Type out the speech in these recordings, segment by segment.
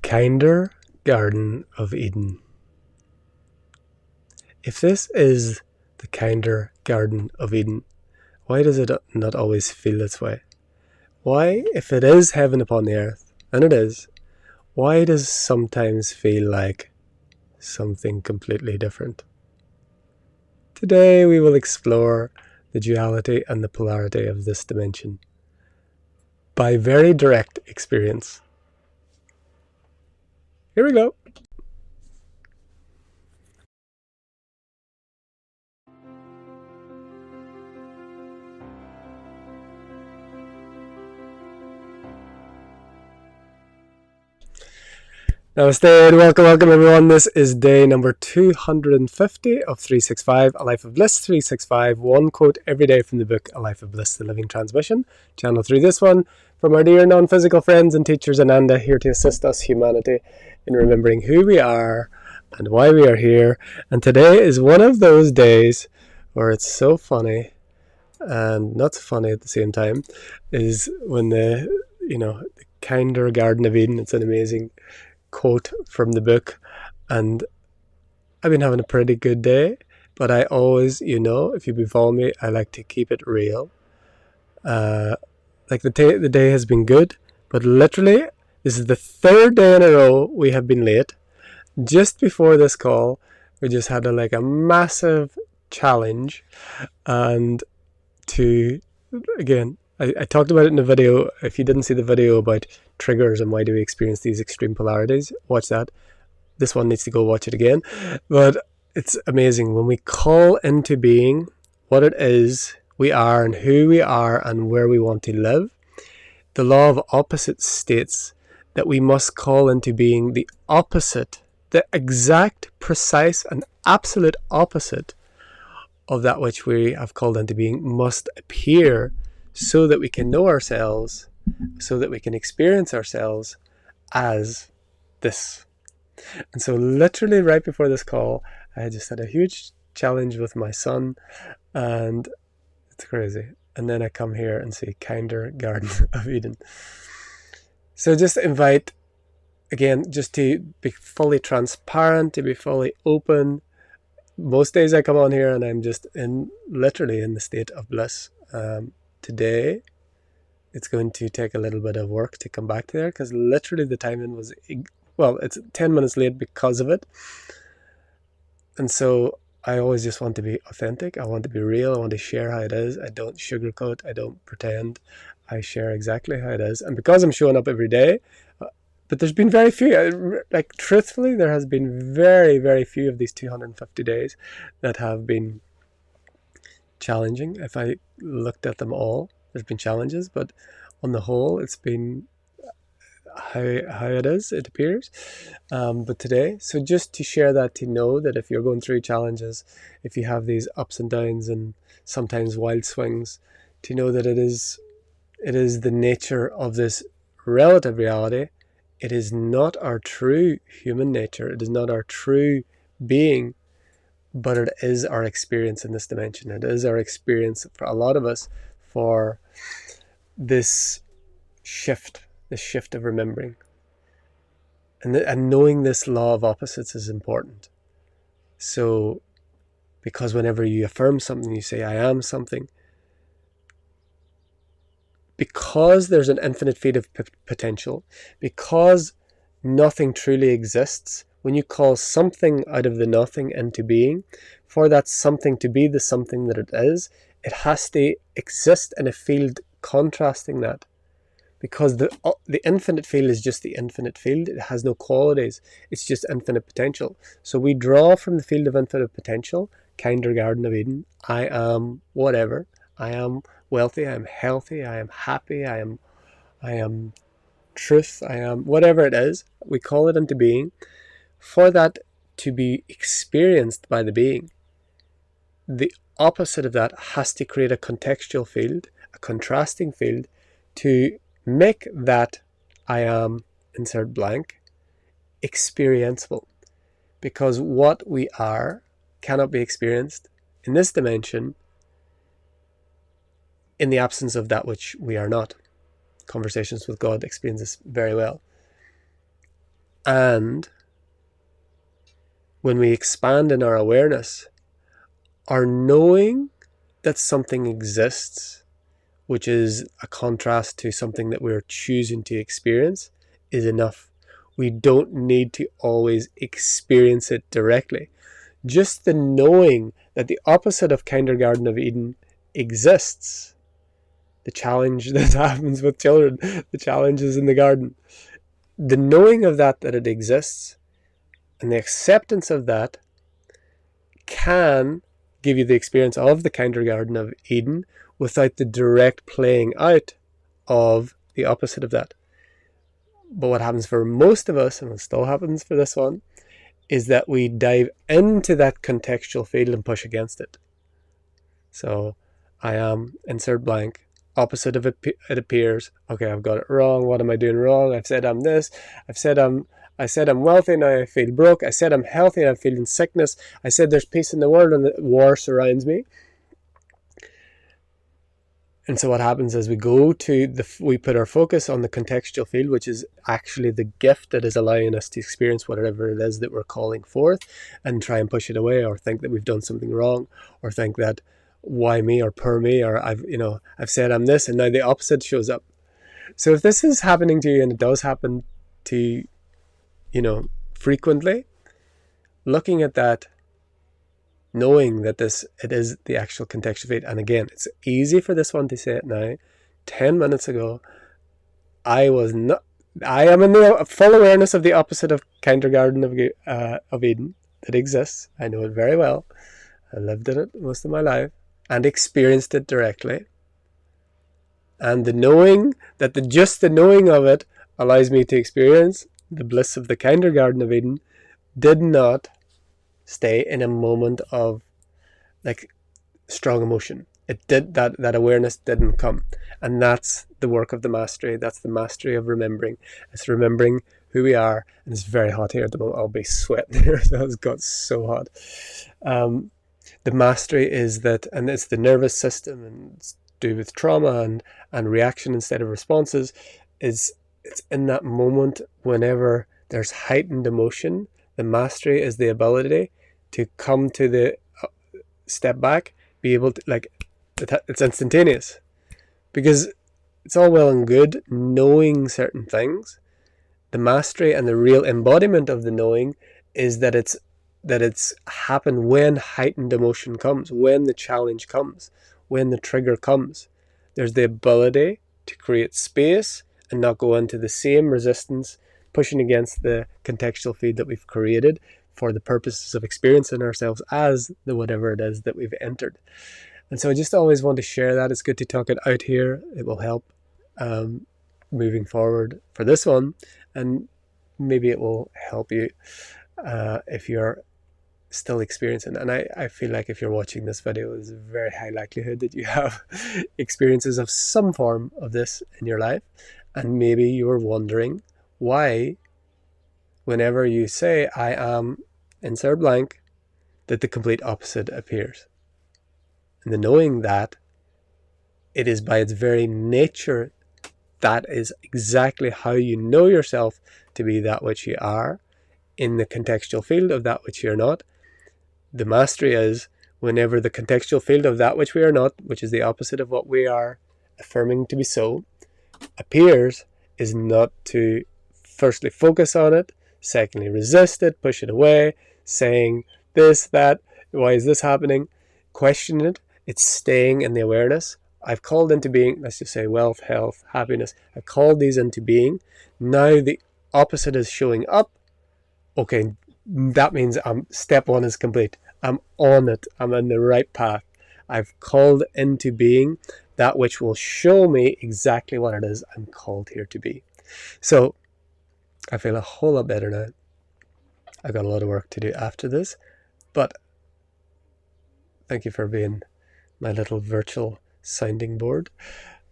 kinder Garden of Eden. If this is the kinder Garden of Eden, why does it not always feel this way? Why, if it is heaven upon the earth, and it is, why does it sometimes feel like something completely different? Today we will explore the duality and the polarity of this dimension by very direct experience. Here we go. Namaste and welcome everyone. This is day number 250 of 365, A Life of Bliss 365, one quote every day from the book A Life of Bliss, the Living Transmission. Channel through this one from our dear non-physical friends and teachers AnandA, here to assist us humanity in remembering who we are and why we are here. And today is one of those days where it's so funny and not so funny at the same time, is when the kinder Garden of Eden. It's an amazing quote from the book, and I've been having a pretty good day, but I always, if you've been following me, I like to keep it real. Like the day has been good, but literally this is the third day in a row we have been late. Just before this call, we just had a massive challenge, and I talked about it in a video. If you didn't see the video about triggers and why do we experience these extreme polarities, watch that. This one needs to go watch it again. But it's amazing when we call into being what it is we are and who we are and where we want to live. The law of opposites states that we must call into being the opposite, the exact, precise and absolute opposite of that which we have called into being must appear, so that we can know ourselves, so that we can experience ourselves as this. And so literally right before this call, I just had a huge challenge with my son, and it's crazy. And then I come here and see kinder Garden of Eden. So just invite, again, just to be fully transparent, to be fully open. Most days I come on here and I'm just literally in the state of bliss. Today, it's going to take a little bit of work to come back to there, because literally the timing was, it's 10 minutes late because of it. And so I always just want to be authentic. I want to be real. I want to share how it is. I don't sugarcoat. I don't pretend. I share exactly how it is. And because I'm showing up every day, but there's been very few, truthfully, there has been very, very few of these 250 days that have been challenging. If I looked at them all, there's been challenges, but on the whole, it's been how it is, it appears. But today, so just to share that, to know that if you're going through challenges, if you have these ups and downs and sometimes wild swings, to know that it is the nature of this relative reality. It is not our true human nature. It is not our true being, but it is our experience in this dimension. It is our experience for a lot of us, for this shift of remembering. And knowing this law of opposites is important. So, because whenever you affirm something, you say, I am something. Because there's an infinite field of potential, because nothing truly exists, when you call something out of the nothing into being, for that something to be the something that it is, it has to exist in a field contrasting that. Because the infinite field is just the infinite field. It has no qualities. It's just infinite potential. So we draw from the field of infinite potential, kinder Garden of Eden. I am whatever. I am wealthy. I am healthy. I am happy. I am truth. I am whatever it is. We call it into being. For that to be experienced by the being, the opposite of that has to create a contextual field, a contrasting field, to make that I am, insert blank, experienceable. Because what we are cannot be experienced in this dimension in the absence of that which we are not. Conversations with God explains this very well. And when we expand in our awareness, our knowing that something exists, which is a contrast to something that we're choosing to experience, is enough. We don't need to always experience it directly. Just the knowing that the opposite of Kindergarten of Eden exists, the challenge that happens with children, the challenges in the garden, the knowing of that it exists, and the acceptance of that can give you the experience of the Kindergarten of Eden without the direct playing out of the opposite of that. But what happens for most of us, and it still happens for this one, is that we dive into that contextual field and push against it. So I am, insert blank, opposite of it appears. Okay, I've got it wrong. What am I doing wrong? I've said I'm this. I said I'm wealthy, now I feel broke. I said I'm healthy, and I'm feeling sickness. I said there's peace in the world, and war surrounds me. And so what happens is we put our focus on the contextual field, which is actually the gift that is allowing us to experience whatever it is that we're calling forth, and try and push it away, or think that we've done something wrong, or think that why me, or per me, or I've said I'm this, and now the opposite shows up. So if this is happening to you, and it does happen to frequently, looking at that, knowing that it is the actual contextual field. And again, it's easy for this one to say it now. 10 minutes ago, I am in the full awareness of the opposite of Kindergarten of Eden that exists. I know it very well. I lived in it most of my life and experienced it directly. And the knowing that just the knowing of it allows me to experience the bliss of the Kindergarten of Eden did not stay in a moment of strong emotion. It did that awareness didn't come. And that's the work of the mastery. That's the mastery of remembering. It's remembering who we are. And it's very hot here at the moment. I'll be sweating here. That got so hot. The mastery is that, and it's the nervous system, and it's to do with trauma and reaction instead of responses, it's in that moment whenever there's heightened emotion. The mastery is the ability to come to the step back, be able to, it's instantaneous. Because it's all well and good knowing certain things. The mastery and the real embodiment of the knowing is that it's happened when heightened emotion comes, when the challenge comes, when the trigger comes. There's the ability to create space and not go into the same resistance, pushing against the contextual field that we've created for the purposes of experiencing ourselves as the whatever it is that we've entered. And so I just always want to share that. It's good to talk it out here. It will help moving forward for this one, and maybe it will help you if you're still experiencing. And I feel like if you're watching this video, there's a very high likelihood that you have experiences of some form of this in your life, and maybe you're wondering why whenever you say I am insert blank, that the complete opposite appears. And the knowing that it is by its very nature, that is exactly how you know yourself to be that which you are in the contextual field of that which you're not. The mastery is whenever the contextual field of that which we are not, which is the opposite of what we are affirming to be so, appears, is not to firstly focus on it, secondly resist it, push it away, saying this, that, why is this happening, question it. It's staying in the awareness. I've called into being, let's just say wealth, health, happiness. I've called these into being. Now the opposite is showing up. Okay, that means step one is complete. I'm on it. I'm on the right path. I've called into being that which will show me exactly what it is I'm called here to be. So I feel a whole lot better now. I've got a lot of work to do after this, but thank you for being my little virtual sounding board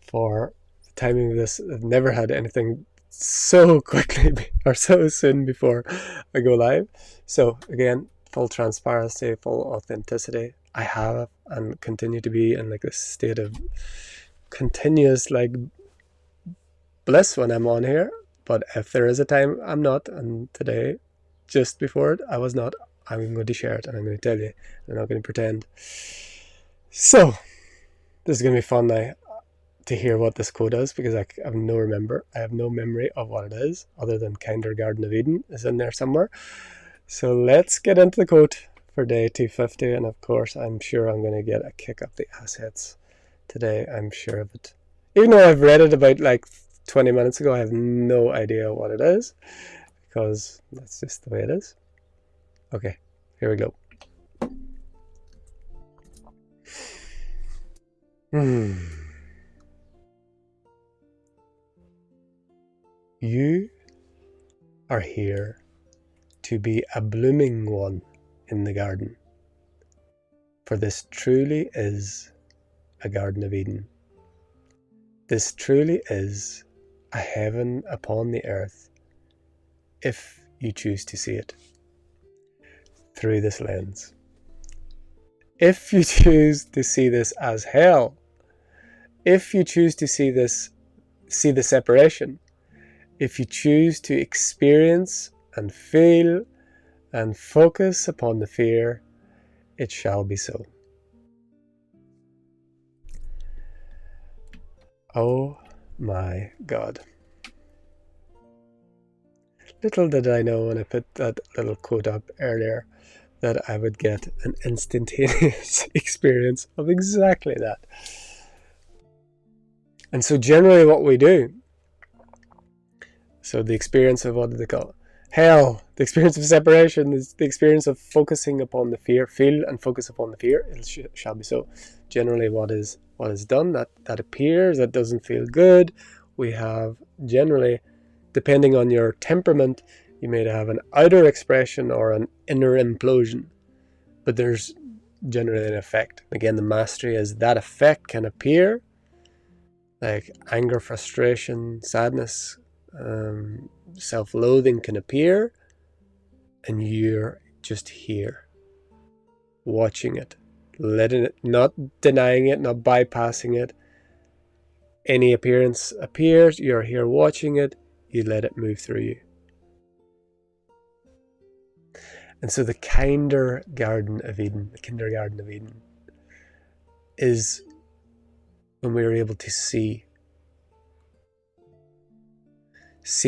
for the timing of this. I've never had anything so quickly or so soon before I go live. So again, full transparency, full authenticity. I have and continue to be in a state of continuous bliss when I'm on here. But if there is a time I'm not, and today, just before it, I was not, I'm going to share it and I'm going to tell you. I'm not going to pretend. So, this is going to be fun now to hear what this quote is, because I have no memory of what it is, other than Kinder Garden of Eden is in there somewhere. So let's get into the quote for day 250, and of course I'm sure I'm going to get a kick up the assets today. I'm sure of it. Even though I've read it about like 20 minutes ago, I have no idea what it is, because that's just the way it is. Okay, here we go. You are here to be a blooming one in the garden, for this truly is a Garden of Eden. This truly is a heaven upon the earth, if you choose to see it through this lens. If you choose to see this as hell, if you choose to see the separation, if you choose to experience and feel and focus upon the fear, it shall be so. Oh my God. Little did I know when I put that little quote up earlier that I would get an instantaneous experience of exactly that. And so generally what we do, so the experience of, what do they call it? Hell, the experience of separation is the experience of focusing upon the fear. Feel and focus upon the fear, it shall be so. Generally what is done, that appears, that doesn't feel good. We have generally, depending on your temperament, you may have an outer expression or an inner implosion. But there's generally an effect. Again, the mastery is that effect can appear, like anger, frustration, sadness, self-loathing can appear, and you're just here, watching it, letting it, not denying it, not bypassing it. Any appearance appears, you're here watching it, you let it move through you. And so the kindergarten of Eden is when we are able to see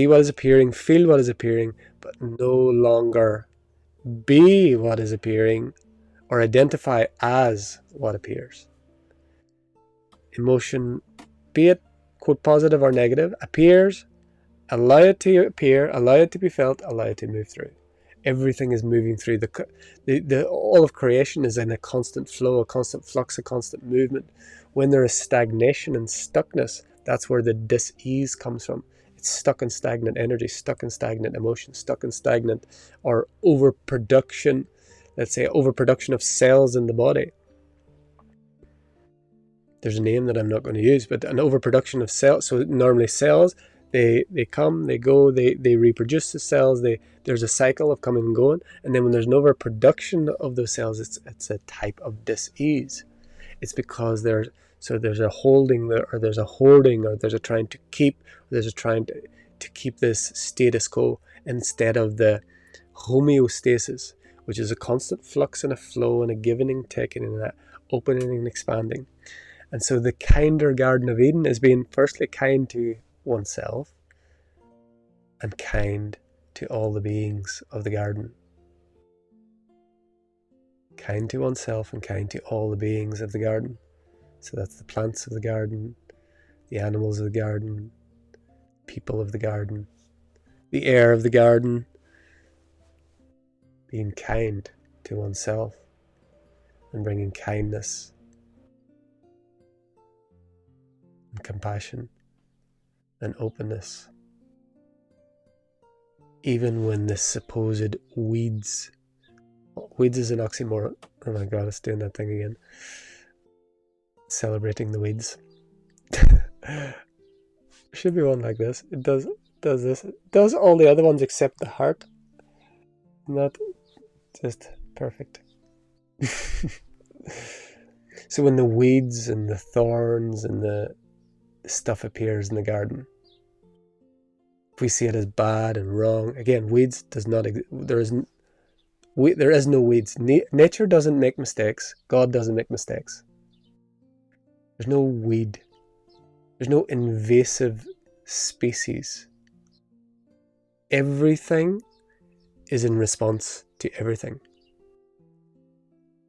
what is appearing, feel what is appearing, but no longer be what is appearing or identify as what appears. Emotion, be it quote positive or negative, appears, allow it to appear, allow it to be felt, allow it to move through. Everything is moving through. The all of creation is in a constant flow, a constant flux, a constant movement. When there is stagnation and stuckness, that's where the dis-ease comes from. It's stuck in stagnant energy, stuck in stagnant emotion, stuck in stagnant or overproduction, let's say overproduction of cells in the body. There's a name that I'm not going to use, but an overproduction of cells. So normally cells, they come, they go, they reproduce the cells, there's a cycle of coming and going, and then when there's an overproduction of those cells, it's a type of dis-ease. It's because there's a holding there, or there's a hoarding, or there's a trying to keep, there's a trying to keep this status quo instead of the homeostasis, which is a constant flux and a flow and a giving and taking and that opening and expanding. And so the kinder Garden of Eden is being firstly kind to oneself and kind to all the beings of the garden. Kind to oneself and kind to all the beings of the garden. So that's the plants of the garden, the animals of the garden, people of the garden, the air of the garden. Being kind to oneself and bringing kindness and compassion and openness. Even when the supposed weeds is an oxymoron. Oh my God, it's doing that thing again. Celebrating the weeds. Should be one like this. It does this. It does all the other ones except the heart. Not just perfect. So when the weeds and the thorns and the stuff appears in the garden, if we see it as bad and wrong. Again, weeds does not exist. There is no weeds. Nature doesn't make mistakes. God doesn't make mistakes. There's no weed. There's no invasive species. Everything is in response to everything.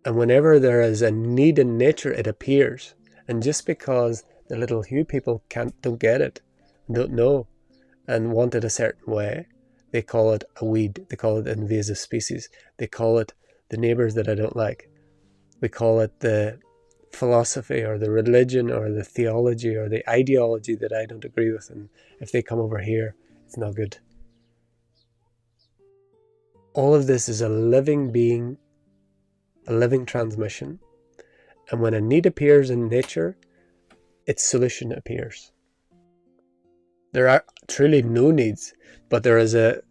And whenever there is a need in nature, it appears. And just because the little Hugh people don't get it, don't know, and want it a certain way, they call it a weed. They call it an invasive species. They call it the neighbors that I don't like. We call it the philosophy or the religion or the theology or the ideology that I don't agree with. And if they come over here, it's not good. All of this is a living being, a living transmission. And when a need appears in nature, its solution appears. There are truly no needs, but there is a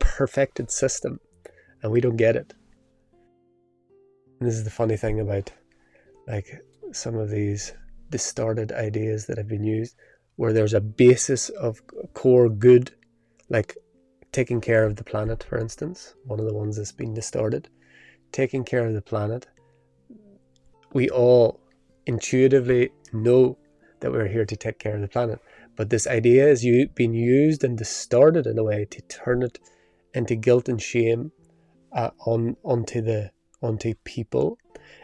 perfected system, and we don't get it. And this is the funny thing about like some of these distorted ideas that have been used, where there's a basis of core good, like taking care of the planet, for instance, one of the ones that's been distorted. Taking care of the planet, we all intuitively know that we're here to take care of the planet. But this idea is being used and distorted in a way to turn it into guilt and shame onto people.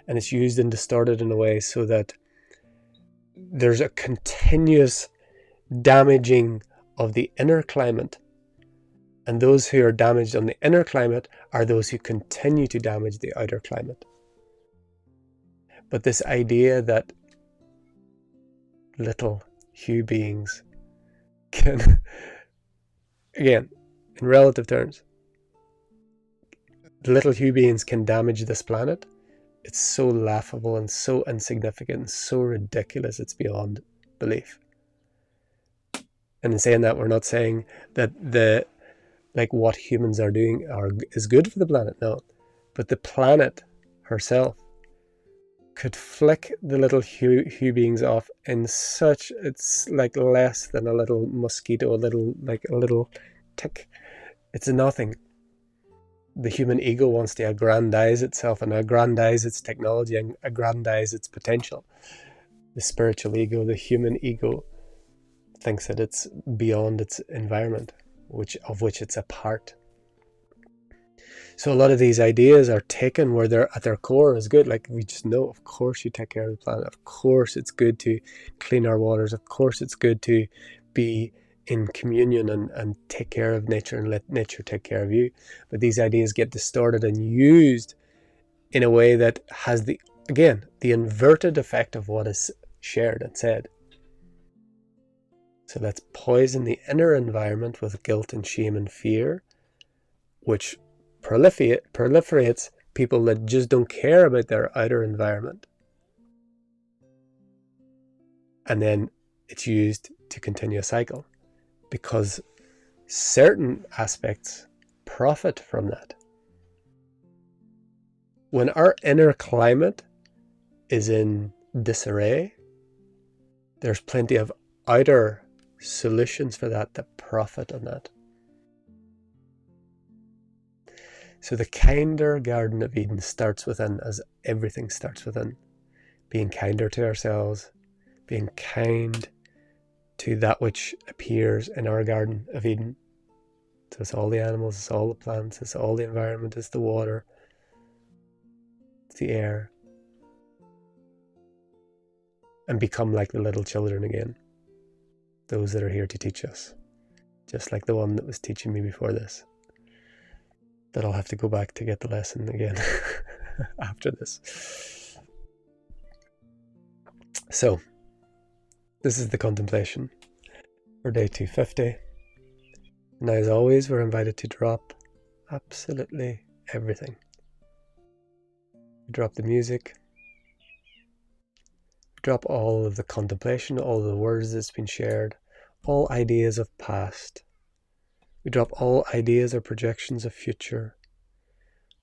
And it's used and distorted in a way so that there's a continuous damaging of the inner climate. And those who are damaged on the inner climate are those who continue to damage the outer climate. But this idea that little Hugh beings can, again, in relative terms, little Hugh beings can damage this planet, it's so laughable and so insignificant and so ridiculous, it's beyond belief. And in saying that, we're not saying that what humans are doing is good for the planet, no. But the planet herself could flick the little Hugh beings off in such, it's like less than a little mosquito, a little tick. It's nothing. The human ego wants to aggrandize itself and aggrandize its technology and aggrandize its potential. The spiritual ego, the human ego, thinks that it's beyond its environment, of which it's a part. So a lot of these ideas are taken where they're at their core is good. Like, we just know, of course you take care of the planet. Of course it's good to clean our waters. Of course it's good to be in communion and take care of nature and let nature take care of you. But these ideas get distorted and used in a way that has the inverted effect of what is shared and said. So let's poison the inner environment with guilt and shame and fear, which proliferates people that just don't care about their outer environment. And then it's used to continue a cycle because certain aspects profit from that. When our inner climate is in disarray, there's plenty of outer solutions for that profit on that. So the kinder Garden of Eden starts within, as everything starts within. Being kinder to ourselves, being kind to that which appears in our Garden of Eden. So it's all the animals, it's all the plants, it's all the environment, it's the water, it's the air. And become like the little children again. Those that are here to teach us. Just like the one that was teaching me before this. That I'll have to go back to get the lesson again after this. So, this is the contemplation for day 250. And as always, we're invited to drop absolutely everything. We drop the music. We drop all of the contemplation, all the words that's been shared, all ideas of past. We drop all ideas or projections of future.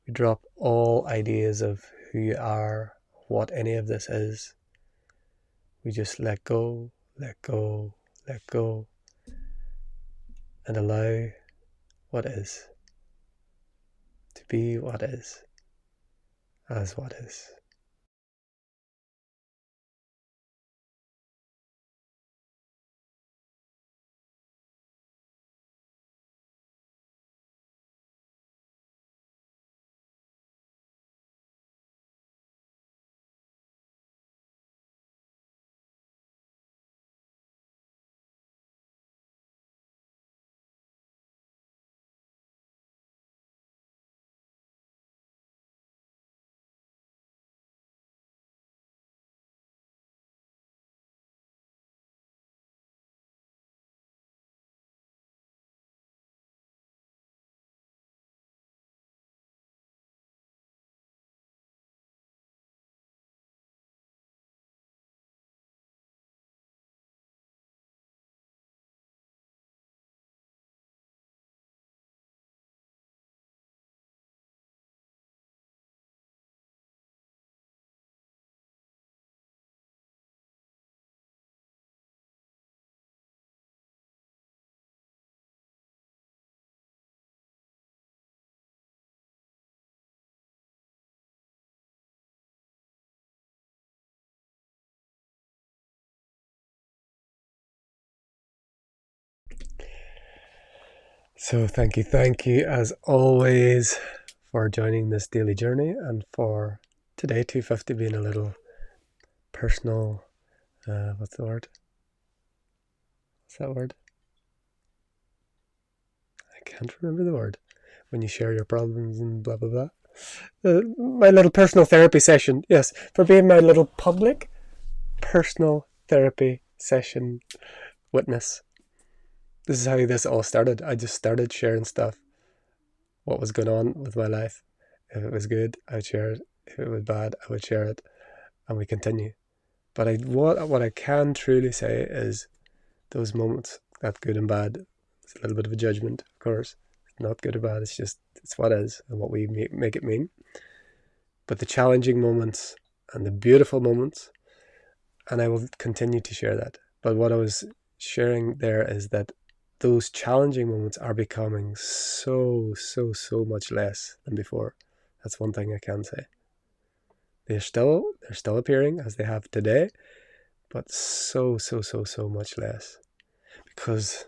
We drop all ideas of who you are, what any of this is. We just let go, let go, let go. and allow what is to be what is as what is. So thank you as always for joining this daily journey, and for today 250 being a little personal, what's the word? What's that word? I can't remember the word. When you share your problems and blah, blah, blah. My little personal therapy session. Yes, for being my little public personal therapy session witness. This is how this all started. I just started sharing stuff, what was going on with my life. If it was good, I would share it. If it was bad, I would share it. And we continue. But what I can truly say is those moments, that good and bad, it's a little bit of a judgment, of course. It's not good or bad, it's what is and what we make it mean. But the challenging moments and the beautiful moments, and I will continue to share that. But what I was sharing there is that those challenging moments are becoming so much less than before. That's one thing I can say. They're still appearing as they have today, but so much less, because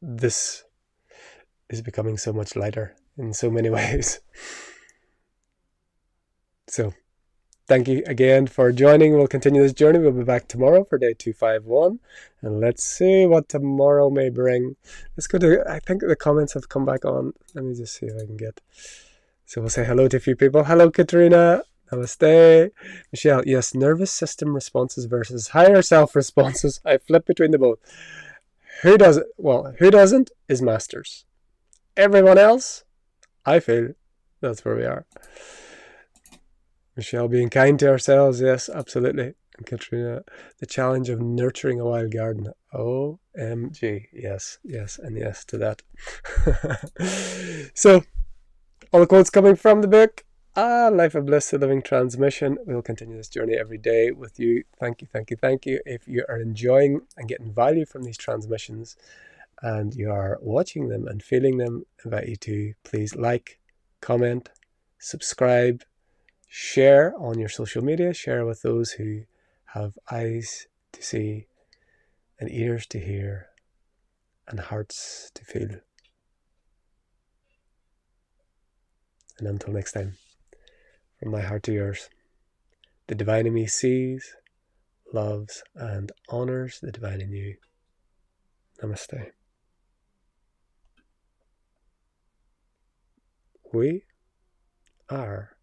this is becoming so much lighter in so many ways. So thank you again for joining. We'll continue this journey. We'll be back tomorrow for day 251. And let's see what tomorrow may bring. Let's go to, I think the comments have come back on. Let me just see if I can get. So we'll say hello to a few people. Hello, Katrina. Namaste. Michelle, yes, nervous system responses versus higher self responses. I flip between the both. Who does it? Well, who doesn't is masters. Everyone else, I feel that's where we are. Michelle, being kind to ourselves, yes, absolutely. And Katrina, the challenge of nurturing a wild garden. OMG. Yes, and yes to that. So, all the quotes coming from the book, Life of Bliss, the Living Transmission. We'll continue this journey every day with you. Thank you. If you are enjoying and getting value from these transmissions and you are watching them and feeling them, I invite you to please like, comment, subscribe, share on your social media, share with those who have eyes to see and ears to hear and hearts to feel. And until next time, from my heart to yours, the divine in me sees, loves and honors the divine in you. Namaste. We are